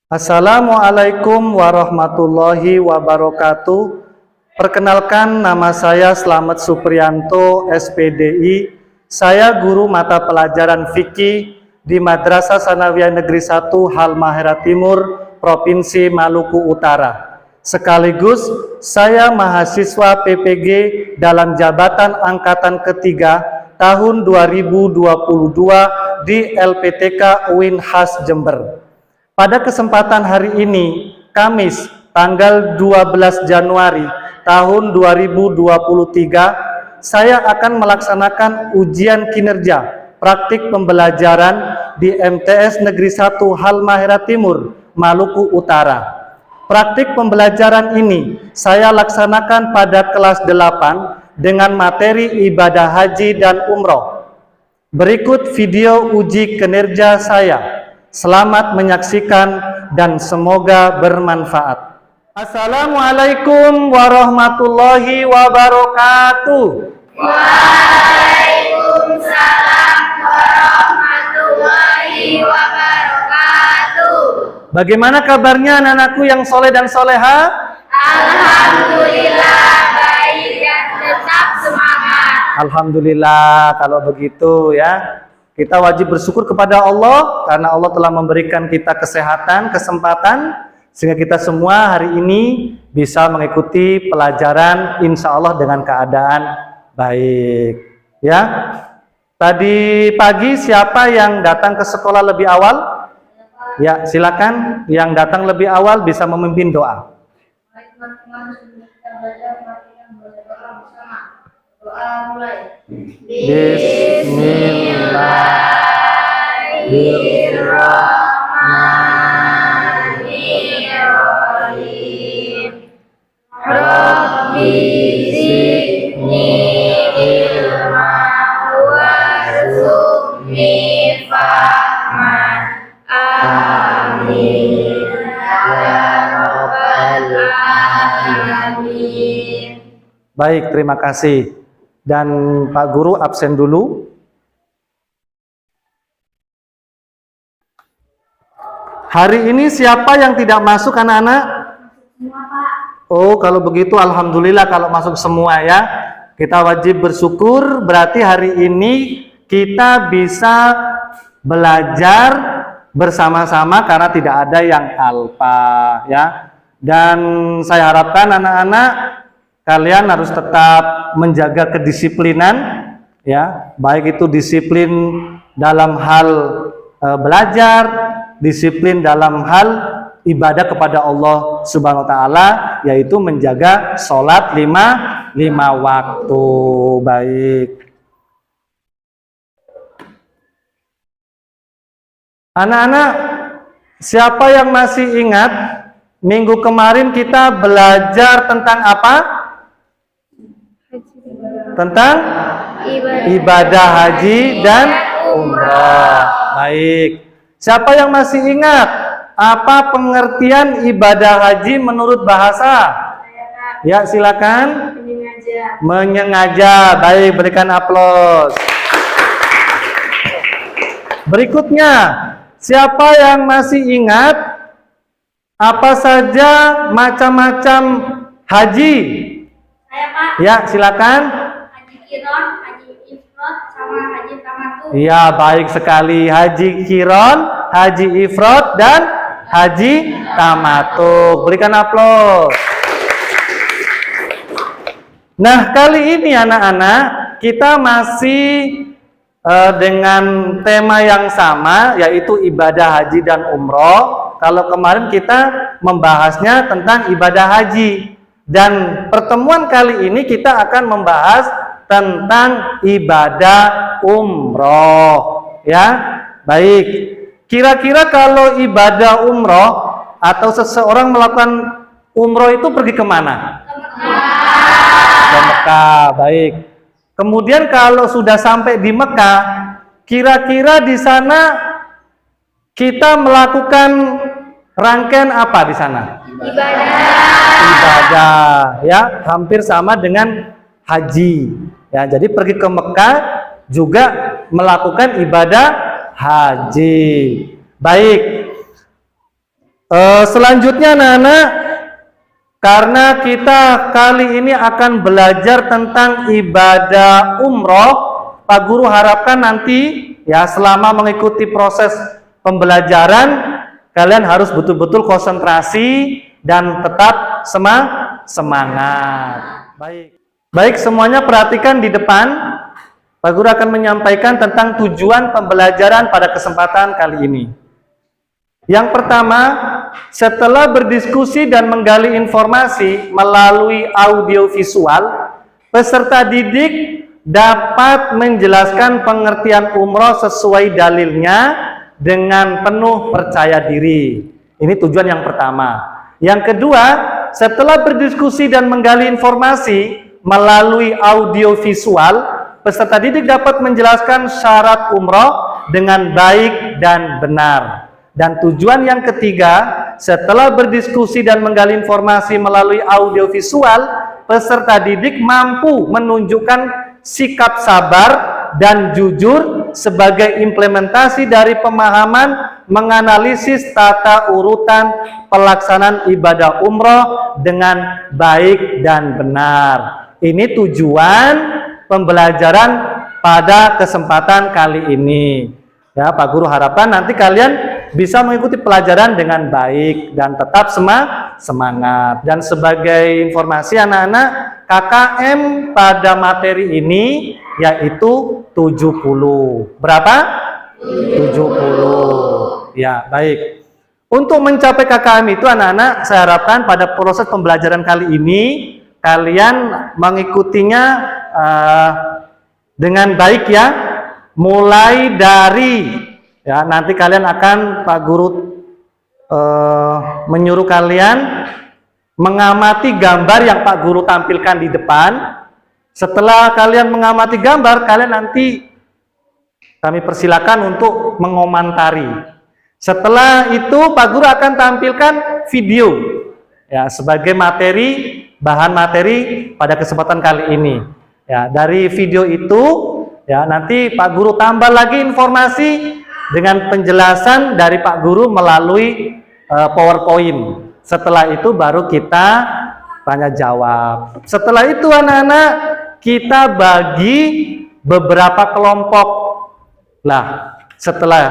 Assalamualaikum warahmatullahi wabarakatuh. Perkenalkan, nama saya Slamet Supriyanto, SPDI. Saya guru mata pelajaran fikih di Madrasah Sanawiyah Negeri 1 Halmahera Timur, Provinsi Maluku Utara. Sekaligus saya mahasiswa PPG dalam jabatan angkatan ketiga tahun 2022 di LPTK UIN Khas Jember. Pada kesempatan hari ini, Kamis, tanggal 12 Januari tahun 2023, saya akan melaksanakan ujian kinerja praktik pembelajaran di MTS Negeri 1 Halmahera Timur, Maluku Utara. Praktik pembelajaran ini saya laksanakan pada kelas 8 dengan materi ibadah haji dan umroh. Berikut video uji kinerja saya. Selamat menyaksikan dan semoga bermanfaat. Assalamualaikum warahmatullahi wabarakatuh. Waalaikumsalam warahmatullahi wabarakatuh. Bagaimana kabarnya anak-anakku yang soleh dan soleha? Alhamdulillah baik dan tetap semangat. Alhamdulillah kalau begitu ya. Kita wajib bersyukur kepada Allah karena Allah telah memberikan kita kesehatan, kesempatan sehingga kita semua hari ini bisa mengikuti pelajaran insya Allah dengan keadaan baik. Ya, tadi pagi siapa yang datang ke sekolah lebih awal? Ya, silakan yang datang lebih awal bisa memimpin doa. Baik teman-teman, sebelum kita belajar, mari kita berdoa bersama. Doa mulai. Bismillahirrahmanirrahim. Rabbi zidni ilma warzuqni fahman. Amin ya rabbal alamin. Baik, terima kasih. Dan Pak Guru absen dulu. Hari ini siapa yang tidak masuk anak-anak? Semua, Pak. Oh, kalau begitu alhamdulillah kalau masuk semua ya. Kita wajib bersyukur, berarti hari ini kita bisa belajar bersama-sama karena tidak ada yang alpa ya. Dan saya harapkan anak-anak kalian harus tetap menjaga kedisiplinan ya, baik itu disiplin dalam hal belajar, disiplin dalam hal ibadah kepada Allah Subhanahu wa taala, yaitu menjaga sholat lima waktu. Baik. Anak-anak, siapa yang masih ingat minggu kemarin kita belajar tentang apa? Tentang ibadah haji dan umrah. Baik. Siapa yang masih ingat apa pengertian ibadah haji menurut bahasa? Ya, silakan. Menyengaja. Baik, berikan aplaus. Berikutnya, siapa yang masih ingat apa saja macam-macam haji? Saya, Pak. Ya, silakan. Haji Qiron, Haji Ifrad, sama Haji Tamattu. Ya, baik sekali. Haji Qiron, Haji Ifrad, dan Haji Tamattu. Berikan aplaus. Nah, kali ini anak-anak kita masih dengan tema yang sama, yaitu ibadah haji dan umroh. Kalau kemarin kita membahasnya tentang ibadah haji. Dan pertemuan kali ini kita akan membahas tentang ibadah umroh. Ya, baik. Kira-kira kalau ibadah umroh atau seseorang melakukan umroh itu pergi kemana? Ke Mekah. Baik. Kemudian kalau sudah sampai di Mekah, kira-kira di sana kita melakukan rangkaian apa di sana? Ibadah, ya, hampir sama dengan haji. Ya, jadi pergi ke Mekah juga melakukan ibadah haji. Baik. Selanjutnya anak-anak, karena kita kali ini akan belajar tentang ibadah umroh, Pak Guru harapkan nanti ya selama mengikuti proses pembelajaran kalian harus betul-betul konsentrasi dan tetap semangat. Baik, semuanya perhatikan di depan. Pak Guru akan menyampaikan tentang tujuan pembelajaran pada kesempatan kali ini. Yang pertama, setelah berdiskusi dan menggali informasi melalui audio visual, peserta didik dapat menjelaskan pengertian umroh sesuai dalilnya dengan penuh percaya diri. Ini tujuan yang pertama. Yang kedua, setelah berdiskusi dan menggali informasi melalui audio visual, peserta didik dapat menjelaskan syarat umroh dengan baik dan benar. Dan tujuan yang ketiga, setelah berdiskusi dan menggali informasi melalui audio visual, peserta didik mampu menunjukkan sikap sabar dan jujur sebagai implementasi dari pemahaman menganalisis tata urutan pelaksanaan ibadah umroh dengan baik dan benar. Ini tujuan pembelajaran pada kesempatan kali ini. Ya, Pak Guru harapkan nanti kalian bisa mengikuti pelajaran dengan baik dan tetap semangat. Dan sebagai informasi anak-anak, KKM pada materi ini yaitu 70. Berapa? 70. Ya, baik. Untuk mencapai KKM itu anak-anak, saya harapkan pada proses pembelajaran kali ini kalian mengikutinya dengan baik ya. Mulai dari ya nanti kalian akan Pak Guru menyuruh kalian mengamati gambar yang Pak Guru tampilkan di depan. Setelah kalian mengamati gambar, kalian nanti kami persilakan untuk mengomentari. Setelah itu Pak Guru akan tampilkan video ya sebagai materi, bahan materi pada kesempatan kali ini. Ya, dari video itu ya nanti Pak Guru tambah lagi informasi dengan penjelasan dari Pak Guru melalui PowerPoint. Setelah itu baru kita tanya jawab. Setelah itu anak-anak kita bagi beberapa kelompok. Lah, setelah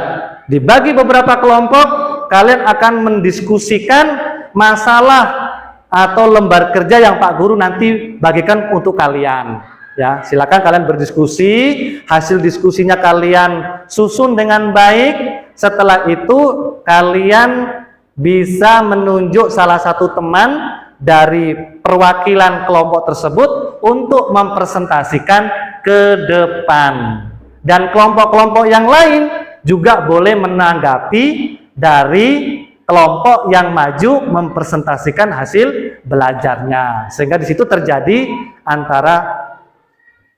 dibagi beberapa kelompok, kalian akan mendiskusikan masalah atau lembar kerja yang Pak Guru nanti bagikan untuk kalian. Ya, silakan kalian berdiskusi, hasil diskusinya kalian susun dengan baik. Setelah itu kalian bisa menunjuk salah satu teman dari perwakilan kelompok tersebut untuk mempresentasikan ke depan. Dan kelompok-kelompok yang lain juga boleh menanggapi dari kelompok yang maju mempresentasikan hasil belajarnya. Sehingga di situ terjadi antara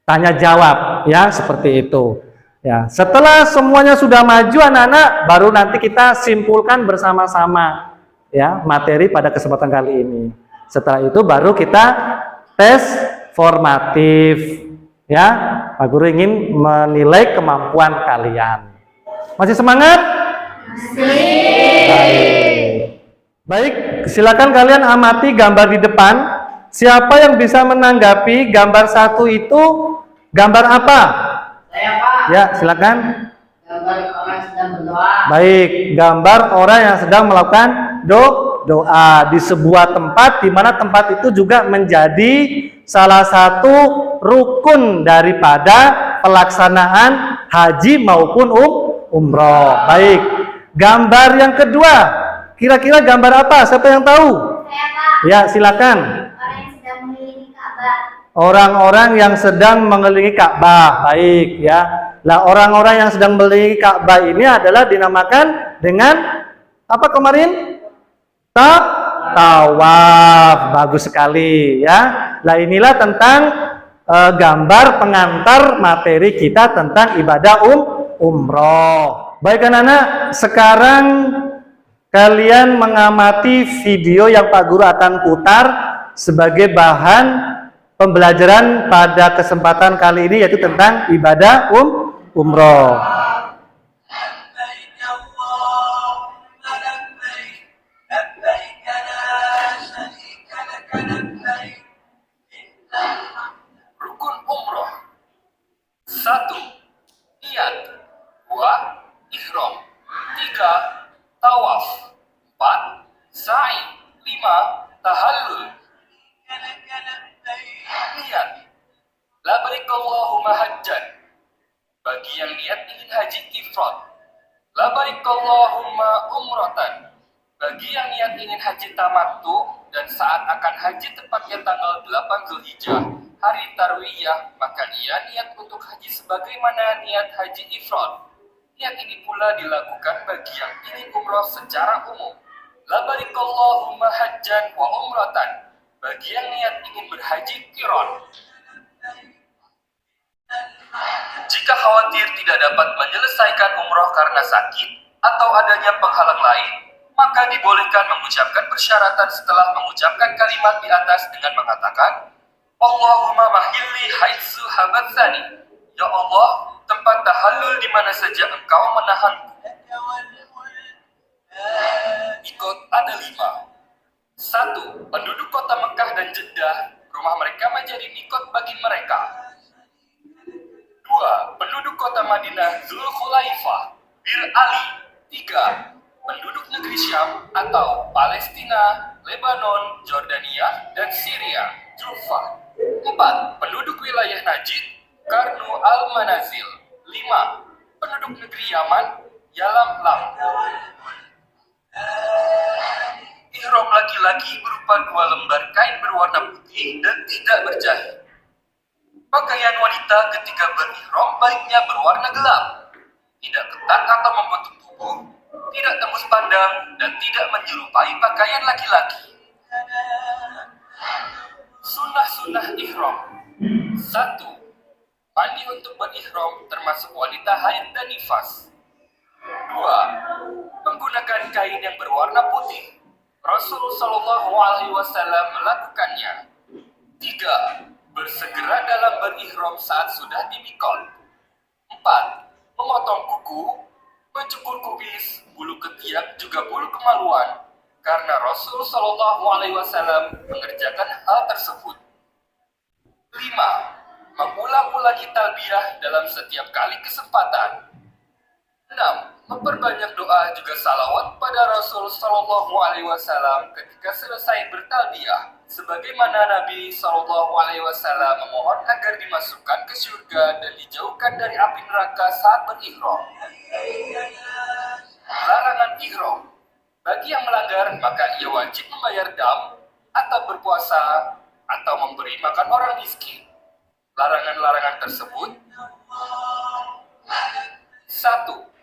tanya jawab ya, seperti itu. Ya, setelah semuanya sudah maju anak-anak, baru nanti kita simpulkan bersama-sama ya materi pada kesempatan kali ini. Setelah itu baru kita tes formatif. Ya, Pak Guru ingin menilai kemampuan kalian. Masih semangat? Masih. Baik, silakan kalian amati gambar di depan. Siapa yang bisa menanggapi gambar satu itu gambar apa? Saya, Pak. Ya, silakan. Gambar orang sedang berdoa. Baik, gambar orang yang sedang melakukan doa di sebuah tempat di mana tempat itu juga menjadi salah satu rukun daripada pelaksanaan haji maupun umroh. Baik, gambar yang kedua, kira-kira gambar apa? Siapa yang tahu? Saya, Pak. Ya, silakan. Orang-orang yang sedang mengelilingi Ka'bah. Baik ya. Lah orang-orang yang sedang mengelilingi Ka'bah ini adalah dinamakan dengan apa kemarin? Tawaf. Bagus sekali ya. Lah inilah tentang gambar pengantar materi kita tentang ibadah umroh. Baik anak-anak, sekarang kalian mengamati video yang Pak Guru akan putar sebagai bahan pembelajaran pada kesempatan kali ini, yaitu tentang ibadah umroh. niat ingin haji tamattu dan saat akan haji tepatnya tanggal 8 Zulhijjah, hari tarwiyah, maka ia niat untuk haji sebagaimana niat haji ifrad. Niat ini pula dilakukan bagi yang ingin umroh secara umum. Labbaik Allahumma hajjan wa umratan, bagi yang niat ingin berhaji qiran. Jika khawatir tidak dapat menyelesaikan umroh karena sakit atau adanya penghalang lain, maka dibolehkan mengucapkan persyaratan setelah mengucapkan kalimat di atas dengan mengatakan, Allahumma mahilli haitsu habatsani. Ya Allah, tempat tahallul di mana saja Engkau menahanku. Mikot ada 5. 1. Penduduk kota Mekah dan Jeddah, rumah mereka menjadi mikot bagi mereka. 2. Penduduk kota Madinah, Zulkhulaifah, Bir Ali. 3. Penduduk negeri Syam atau Palestina, Lebanon, Jordania, dan Syria, Jufa. 4. Penduduk wilayah Najd, Karnu al-Manazil. 5. Penduduk negeri Yaman, Yalamlam. Ihram laki-laki berupa 2 lembar kain berwarna putih dan tidak berjahit. Pakaian wanita ketika berihram baiknya berwarna gelap, tidak ketat atau membentuk tubuh, tidak tembus pandang, dan tidak menyerupai pakaian laki-laki. Sunnah-sunnah ihram. 1. Mandi untuk berihram termasuk wanita haid dan nifas. 2. Menggunakan kain yang berwarna putih. Rasulullah SAW melakukannya. 3. Bersegera dalam berihram saat sudah di mikot. 4. Memotong kuku, mencukur kubis, bulu ketiak, juga bulu kemaluan, karena Rasulullah SAW mengerjakan hal tersebut. 5. Mengulang-ulangi talbiyah dalam setiap kali kesempatan. 6. Memperbanyak doa juga salawat pada Rasul Sallallahu Alaihi Wasallam ketika selesai bertalbiyah, sebagaimana Nabi Sallallahu Alaihi Wasallam memohon agar dimasukkan ke surga dan dijauhkan dari api neraka saat berihram. Larangan ihram. Bagi yang melanggar, maka ia wajib membayar dam atau berpuasa atau memberi makan orang miskin. Larangan-larangan tersebut: 1.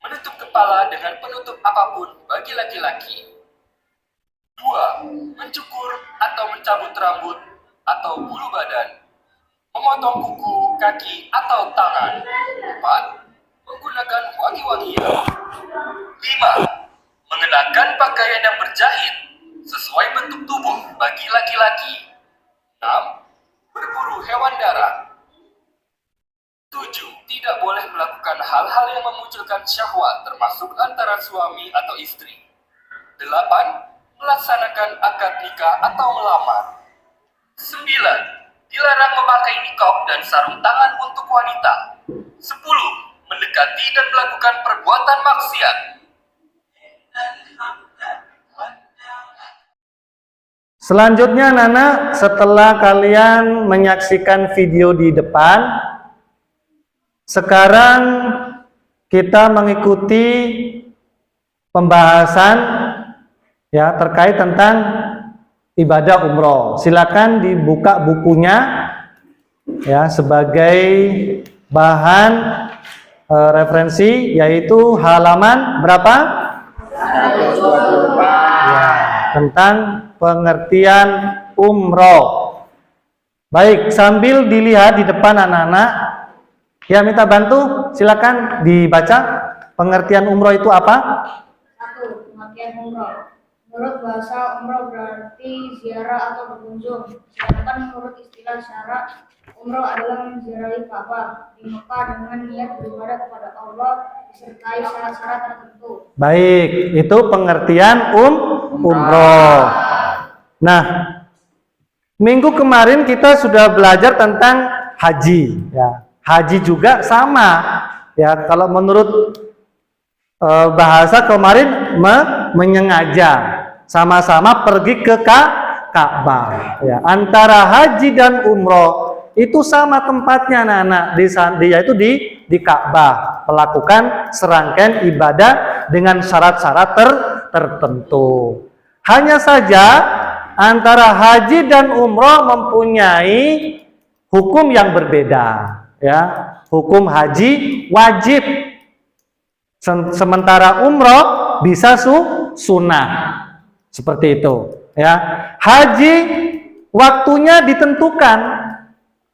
Menutup kepala dengan penutup apapun bagi laki-laki. 2. Mencukur atau mencabut rambut atau bulu badan. Memotong kuku, kaki, atau tangan. 4. Menggunakan wangi-wangian. 5. Mengenakan pakaian yang berjahit sesuai bentuk tubuh bagi laki-laki. 6. Berburu hewan darat. 7. Tidak boleh melakukan hal-hal yang memunculkan syahwat termasuk antara suami atau istri. 8. Melaksanakan akad nikah atau melamar. 9. Dilarang memakai nikab dan sarung tangan untuk wanita. 10. Mendekati dan melakukan perbuatan maksiat. Selanjutnya Nana, setelah kalian menyaksikan video di depan, sekarang kita mengikuti pembahasan ya terkait tentang ibadah umroh. Silakan dibuka bukunya ya sebagai bahan referensi, yaitu halaman berapa? 124. Ya, tentang pengertian umroh. Baik, sambil dilihat di depan anak-anak, ya minta bantu, silakan dibaca pengertian umroh itu apa? 1. Pengertian umroh. Menurut bahasa, umroh berarti ziarah atau berkunjung. Sedangkan menurut istilah syara, umroh adalah menziarahi Ka'bah di Mekah dengan niat beribadah kepada Allah disertai syarat-syarat tertentu. Baik, itu pengertian umroh. Nah, minggu kemarin kita sudah belajar tentang haji. Ya, haji juga sama. Ya, kalau menurut bahasa kemarin menyengaja, sama-sama pergi ke Ka'bah. Ya, antara haji dan umroh itu sama tempatnya, anak-anak, yaitu di Ka'bah, melakukan serangkaian ibadah dengan syarat-syarat tertentu. Hanya saja antara haji dan umroh mempunyai hukum yang berbeda, ya. Hukum haji wajib, sementara umroh bisa sunnah, seperti itu, ya. Haji waktunya ditentukan,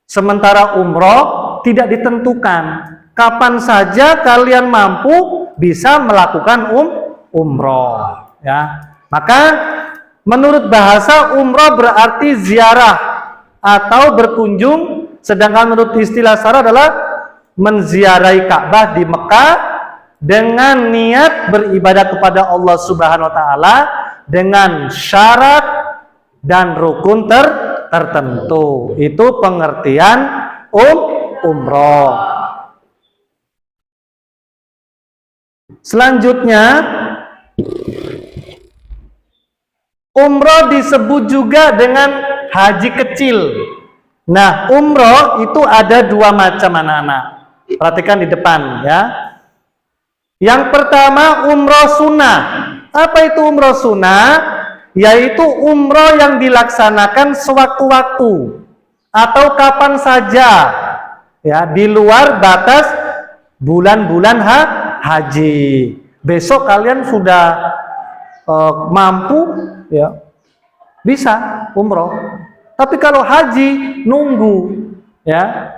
sementara umroh tidak ditentukan. Kapan saja kalian mampu bisa melakukan umroh, ya. Maka menurut bahasa umroh berarti ziarah atau berkunjung, sedangkan menurut istilah syara adalah menziarahi Ka'bah di Mekah dengan niat beribadah kepada Allah Subhanahu wa taala dengan syarat dan rukun tertentu. Itu pengertian umroh. Selanjutnya, umroh disebut juga dengan haji kecil. Nah, umroh itu ada dua macam anak-anak. Perhatikan di depan, ya. Yang pertama umroh sunnah. Apa itu umroh sunnah? Yaitu umroh yang dilaksanakan sewaktu-waktu atau kapan saja, ya, di luar batas bulan-bulan haji. Besok kalian sudah mampu, ya, bisa umroh. Tapi kalau haji nunggu, ya,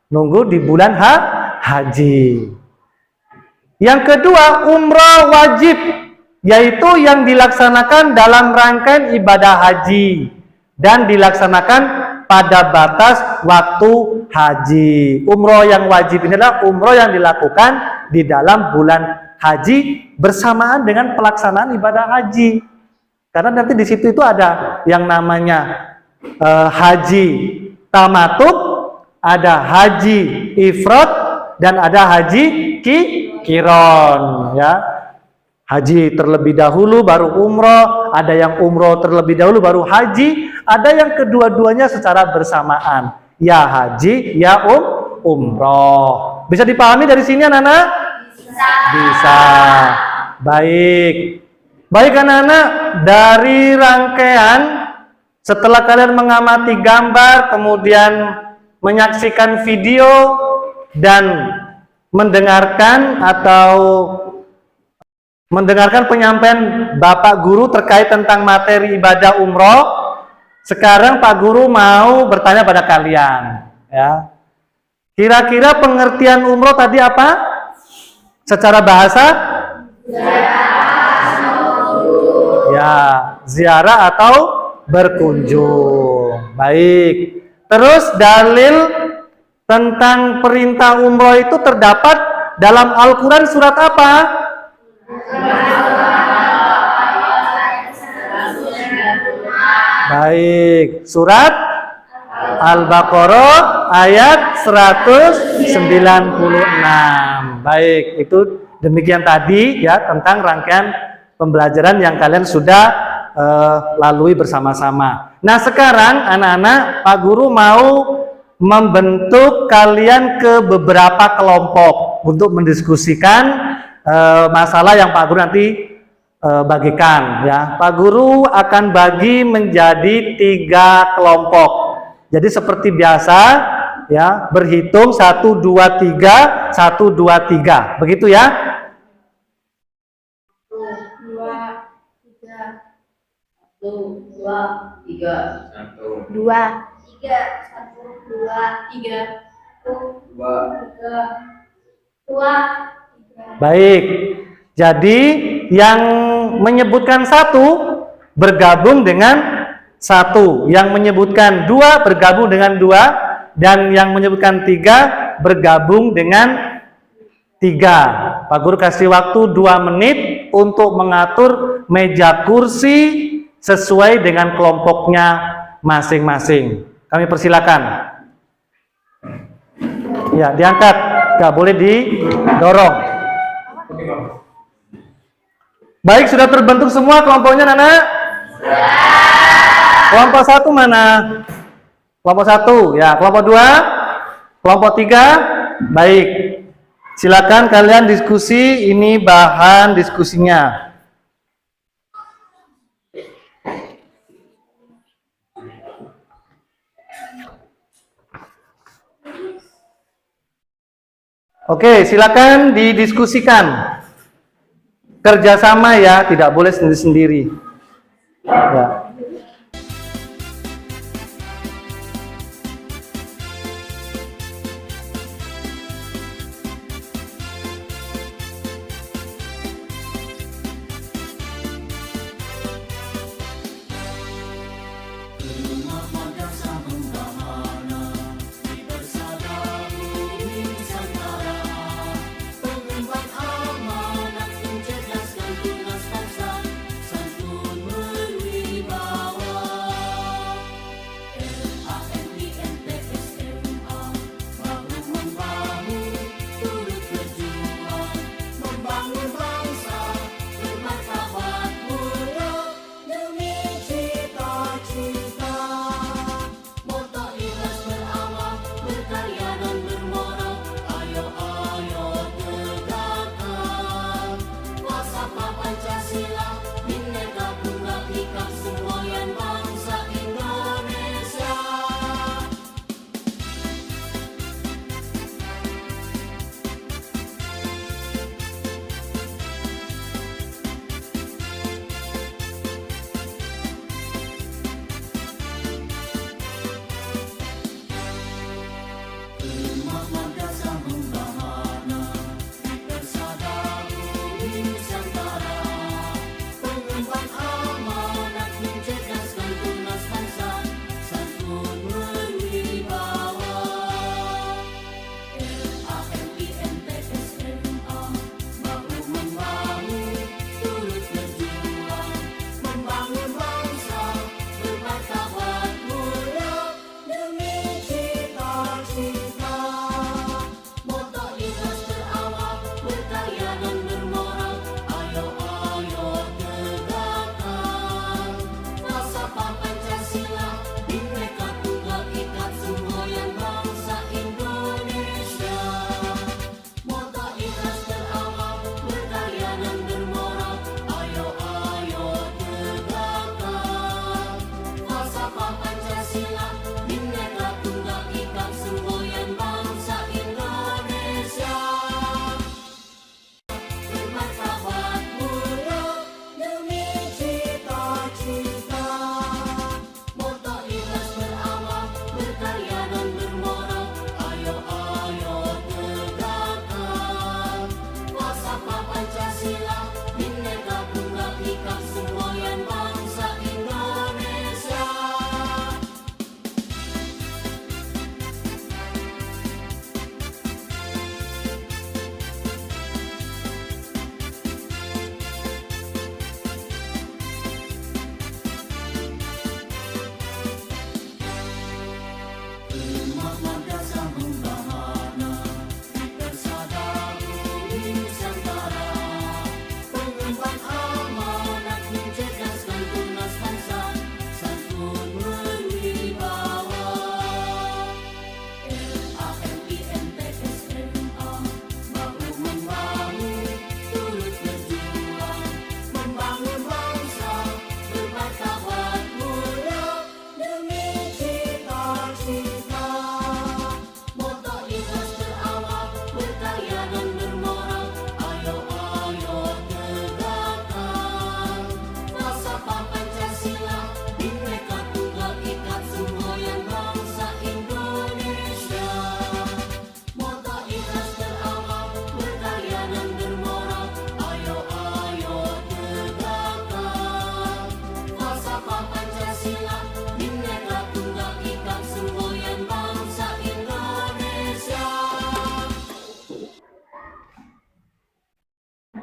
nunggu di bulan haji. Yang kedua umroh wajib, yaitu yang dilaksanakan dalam rangkaian ibadah haji dan dilaksanakan pada batas waktu haji. Umroh yang wajib ini adalah umroh yang dilakukan di dalam bulan haji bersamaan dengan pelaksanaan ibadah haji. Karena nanti di situ itu ada yang namanya haji tamattu, ada haji ifrad, dan ada haji kiron, ya. Haji terlebih dahulu baru umroh, ada yang umroh terlebih dahulu baru haji, ada yang kedua-duanya secara bersamaan, ya haji ya umroh. Bisa dipahami dari sini anak-anak? Bisa. Baik anak-anak, dari rangkaian setelah kalian mengamati gambar, kemudian menyaksikan video dan mendengarkan penyampaian Bapak Guru terkait tentang materi ibadah umroh, sekarang Pak Guru mau bertanya pada kalian, ya. Kira-kira pengertian umroh tadi apa? Secara bahasa? Ya, ziarah atau berkunjung. Baik. Terus dalil tentang perintah umroh itu terdapat dalam Al-Quran surat apa? Baik, surat Al-Baqarah ayat 196. Baik, itu demikian tadi, ya, tentang rangkaian pembelajaran yang kalian sudah lalui bersama-sama. Nah, sekarang anak-anak, Pak Guru mau membentuk kalian ke beberapa kelompok untuk mendiskusikan masalah yang Pak Guru nanti bagikan, ya. Pak Guru akan bagi menjadi 3 kelompok. Jadi seperti biasa, ya, berhitung 1 2 3 1 2 3. Begitu ya? 1 2 3 1 2 3 1 2 3 1 2 2 3. Baik. Jadi yang menyebutkan 1 bergabung dengan 1, yang menyebutkan 2 bergabung dengan 2, dan yang menyebutkan 3 bergabung dengan 3. Pak Guru kasih waktu 2 menit untuk mengatur meja kursi sesuai dengan kelompoknya masing-masing. Kami persilakan. Ya, diangkat, nggak boleh didorong. Baik, sudah terbentuk semua kelompoknya, Nana? Kelompok 1 mana? Kelompok 1, ya. Kelompok 2, kelompok 3, baik. Silakan kalian diskusi, ini bahan diskusinya. Oke, silakan didiskusikan. Kerjasama ya, tidak boleh sendiri-sendiri. Ya.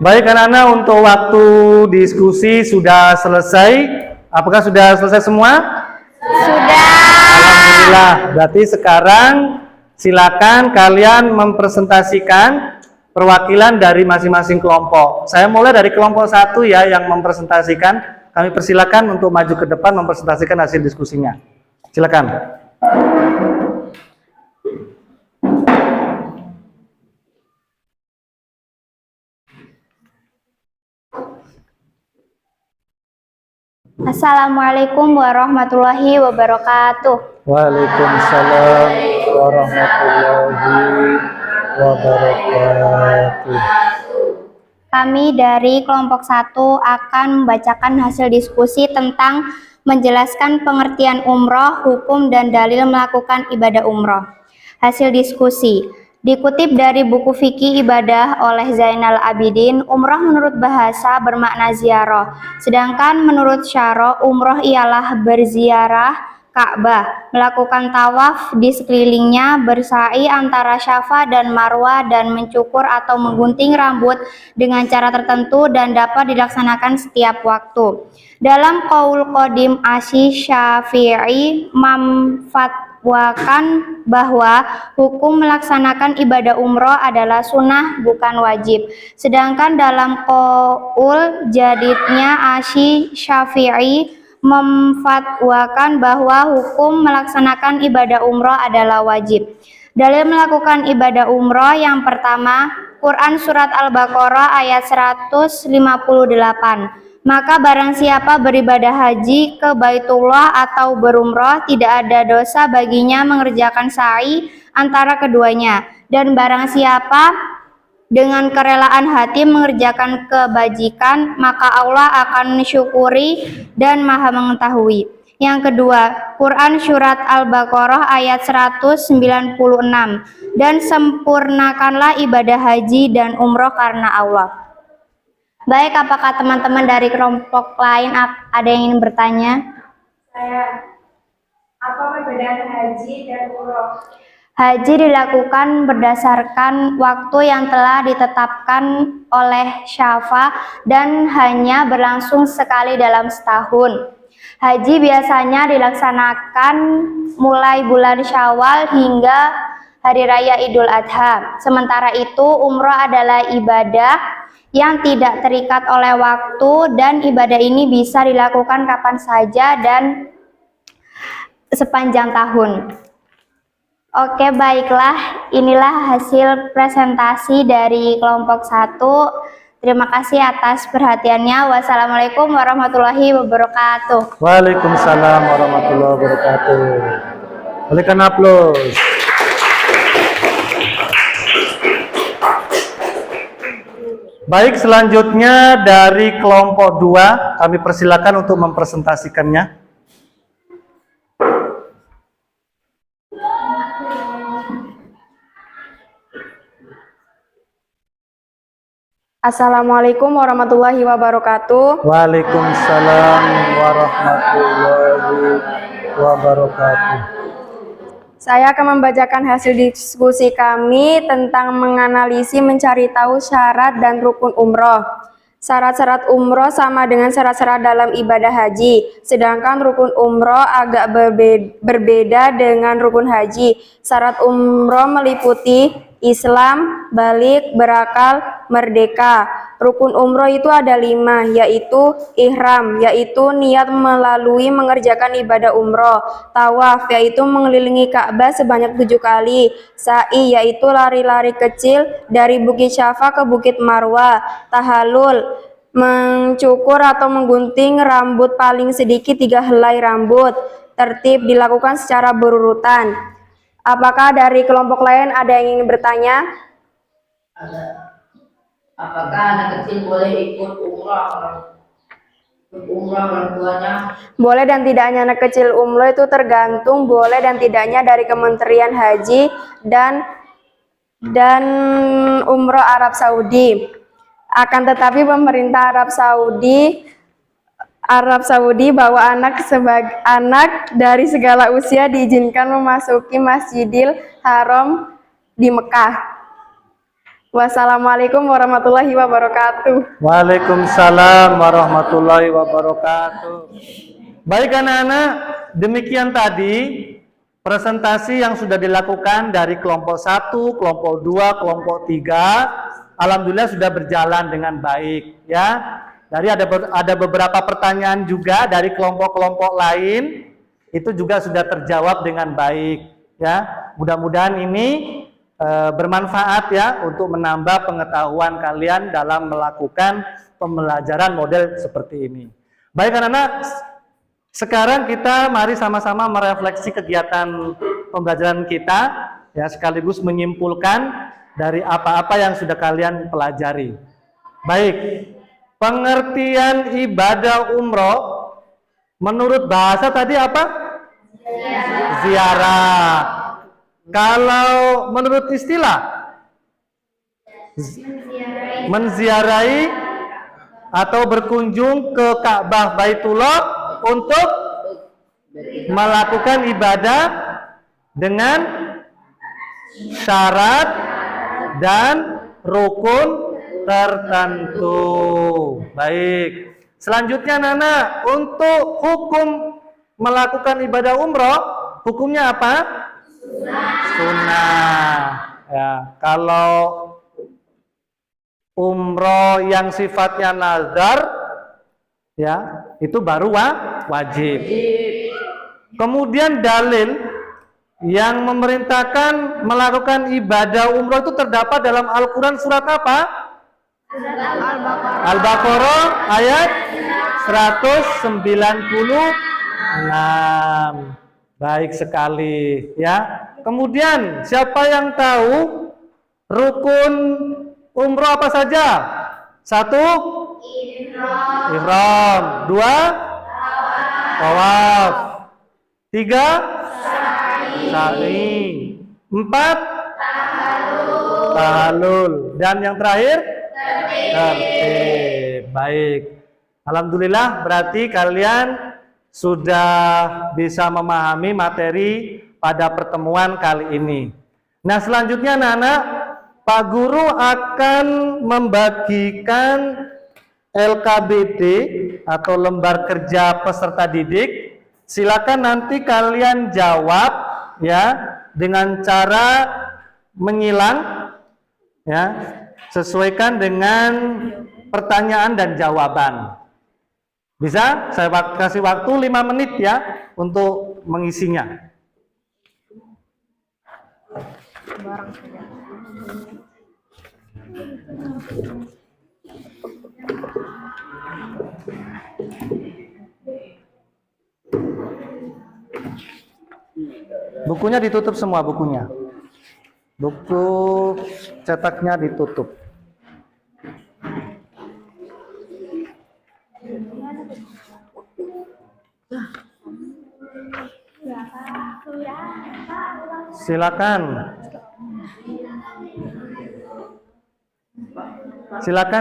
Baik anak-anak, untuk waktu diskusi sudah selesai. Apakah sudah selesai semua? Sudah. Alhamdulillah. Berarti sekarang silakan kalian mempresentasikan perwakilan dari masing-masing kelompok. Saya mulai dari kelompok 1 ya yang mempresentasikan. Kami persilakan untuk maju ke depan mempresentasikan hasil diskusinya. Silakan. Assalamualaikum warahmatullahi wabarakatuh. Waalaikumsalam warahmatullahi wabarakatuh. Kami dari kelompok 1 akan membacakan hasil diskusi tentang menjelaskan pengertian umroh, hukum, dan dalil melakukan ibadah umroh. Hasil diskusi dikutip dari buku fikih ibadah oleh Zainal Abidin. Umroh menurut bahasa bermakna ziarah, sedangkan menurut syara umroh ialah berziarah Ka'bah, melakukan tawaf di sekelilingnya, bersa'i antara Safa dan Marwah, dan mencukur atau menggunting rambut dengan cara tertentu dan dapat dilaksanakan setiap waktu. Dalam Qaul Qadim Asy-Syafi'i memfatwakan bahwa hukum melaksanakan ibadah umroh adalah sunnah bukan wajib. Sedangkan dalam Qaul Jadidnya Asy-Syafi'i memfatwakan bahwa hukum melaksanakan ibadah umroh adalah wajib. Dalil melakukan ibadah umroh yang pertama, Quran Surat Al-Baqarah ayat 158. Maka barang siapa beribadah haji ke Baitullah atau berumroh, tidak ada dosa baginya mengerjakan sa'i antara keduanya. Dan barang siapa dengan kerelaan hati mengerjakan kebajikan, maka Allah akan mensyukuri dan maha mengetahui. Yang kedua, Quran Surat Al-Baqarah ayat 196. Dan sempurnakanlah ibadah haji dan umroh karena Allah. Baik, apakah teman-teman dari kelompok lain ada yang ingin bertanya? Saya, apa perbedaan haji dan umroh? Haji dilakukan berdasarkan waktu yang telah ditetapkan oleh Syafa dan hanya berlangsung sekali dalam setahun. Haji biasanya dilaksanakan mulai bulan Syawal hingga Hari Raya Idul Adha. Sementara itu, umroh adalah ibadah yang tidak terikat oleh waktu, dan ibadah ini bisa dilakukan kapan saja dan sepanjang tahun. Oke, baiklah, inilah hasil presentasi dari kelompok 1. Terima kasih atas perhatiannya. Wassalamualaikum warahmatullahi wabarakatuh. Waalaikumsalam warahmatullahi wabarakatuh. Berikan aplaus. Baik, selanjutnya dari kelompok 2 kami persilakan untuk mempresentasikannya. Assalamualaikum warahmatullahi wabarakatuh. Waalaikumsalam warahmatullahi wabarakatuh. Saya akan membacakan hasil diskusi kami tentang menganalisis mencari tahu syarat dan rukun umroh. Syarat-syarat umroh sama dengan syarat-syarat dalam ibadah haji, sedangkan rukun umroh agak berbeda dengan rukun haji. Syarat umroh meliputi Islam, balik, berakal, merdeka. Rukun umroh itu ada 5, yaitu ihram, yaitu niat melalui mengerjakan ibadah umroh. Tawaf, yaitu mengelilingi Ka'bah sebanyak 7 kali. Sa'i, yaitu lari-lari kecil dari Bukit Syafa ke Bukit Marwah. Tahallul, mencukur atau menggunting rambut paling sedikit 3 helai rambut. Tertib dilakukan secara berurutan. Apakah dari kelompok lain ada yang ingin bertanya? Ada. Apakah anak kecil boleh ikut umrah? Umrah orang tuanya? Boleh dan tidaknya anak kecil umroh itu tergantung boleh dan tidaknya dari Kementerian Haji dan Umroh Arab Saudi. Akan tetapi pemerintah Arab Saudi bahwa anak dari segala usia diizinkan memasuki Masjidil Haram di Mekah. Wassalamualaikum warahmatullahi wabarakatuh. Waalaikumsalam warahmatullahi wabarakatuh. Baik anak-anak, demikian tadi presentasi yang sudah dilakukan dari kelompok 1, kelompok 2, kelompok 3. Alhamdulillah sudah berjalan dengan baik ya. Dari ada beberapa pertanyaan juga dari kelompok-kelompok lain, itu juga sudah terjawab dengan baik ya. Mudah-mudahan ini bermanfaat ya untuk menambah pengetahuan kalian dalam melakukan pembelajaran model seperti ini. Baik anak-anak, sekarang kita mari sama-sama merefleksi kegiatan pembelajaran kita ya, sekaligus menyimpulkan dari apa-apa yang sudah kalian pelajari. Baik, pengertian ibadah umroh menurut bahasa tadi apa? Ziarah. Kalau menurut istilah menziarahi atau berkunjung ke Ka'bah Baitullah untuk melakukan ibadah dengan syarat dan rukun tertentu. Baik. Selanjutnya Nana, untuk hukum melakukan ibadah umroh, hukumnya apa? Sunnah. Ya, kalau umroh yang sifatnya nazar, ya, itu baru wajib. Kemudian dalil yang memerintahkan melakukan ibadah umroh itu terdapat dalam Al-Quran surat apa? Al-Baqarah ayat 196. Baik sekali, ya. Kemudian siapa yang tahu rukun umroh apa saja? 1, ihram. 2, tawaf. 3, sa'i. 4, tahallul. Dan yang terakhir, tertib. Baik. Alhamdulillah, berarti kalian sudah bisa memahami materi pada pertemuan kali ini. Nah, selanjutnya anak-anak, Pak Guru akan membagikan LKBD atau lembar kerja peserta didik. Silakan nanti kalian jawab ya dengan cara menyilang ya, sesuaikan dengan pertanyaan dan jawaban. Bisa? Saya kasih waktu 5 menit ya untuk mengisinya. Bukunya ditutup semua, bukunya. Buku cetaknya ditutup. Silakan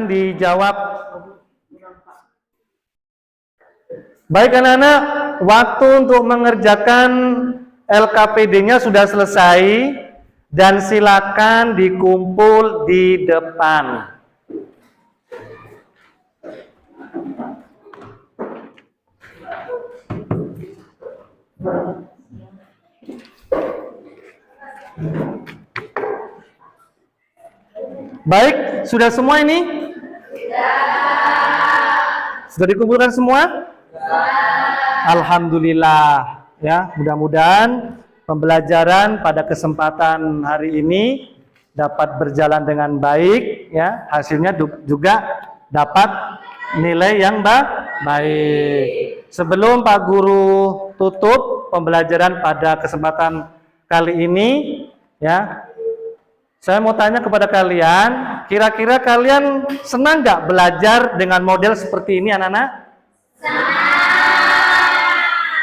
dijawab. Baik anak-anak, waktu untuk mengerjakan LKPD-nya sudah selesai dan silakan dikumpul di depan. Baik, sudah semua ini? Sudah dikumpulkan semua? Alhamdulillah. Ya, mudah-mudahan pembelajaran pada kesempatan hari ini dapat berjalan dengan baik. Ya, hasilnya juga dapat nilai yang baik. Sebelum Pak Guru tutup pembelajaran pada kesempatan kali ini, ya. Saya mau tanya kepada kalian, kira-kira kalian senang nggak belajar dengan model seperti ini, anak-anak? Senang.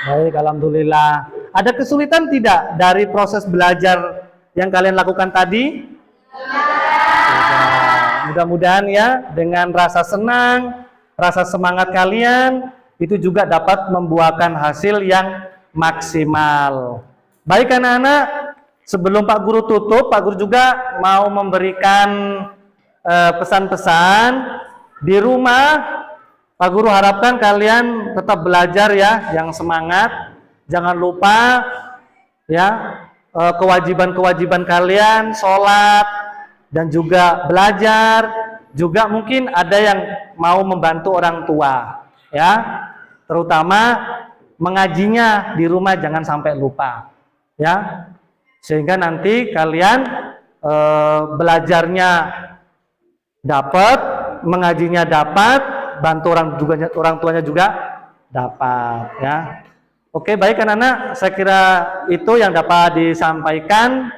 Baik, alhamdulillah. Ada kesulitan tidak dari proses belajar yang kalian lakukan tadi? Tidak. Mudah-mudahan ya, dengan rasa senang, rasa semangat kalian, itu juga dapat membuahkan hasil yang maksimal. Baik anak-anak, sebelum Pak Guru tutup, Pak Guru juga mau memberikan pesan-pesan di rumah. Pak Guru harapkan kalian tetap belajar ya, yang semangat. Jangan lupa ya kewajiban-kewajiban kalian, sholat dan juga belajar. Juga mungkin ada yang mau membantu orang tua, ya. Terutama mengajinya di rumah jangan sampai lupa, ya. Sehingga nanti kalian belajarnya dapat, mengajinya dapat, bantu orang tuanya juga dapat, ya. Oke, baik anak-anak, saya kira itu yang dapat disampaikan.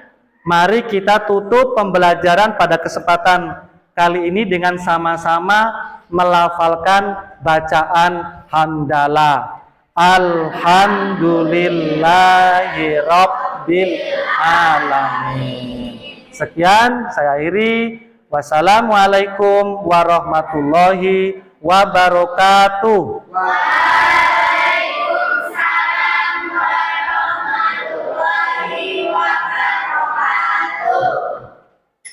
Mari kita tutup pembelajaran pada kesempatan kali ini dengan sama-sama melafalkan bacaan hamdalah. Alhamdulillahi Rabbil Alamin. Sekian, saya akhiri. Wassalamualaikum warahmatullahi wabarakatuh.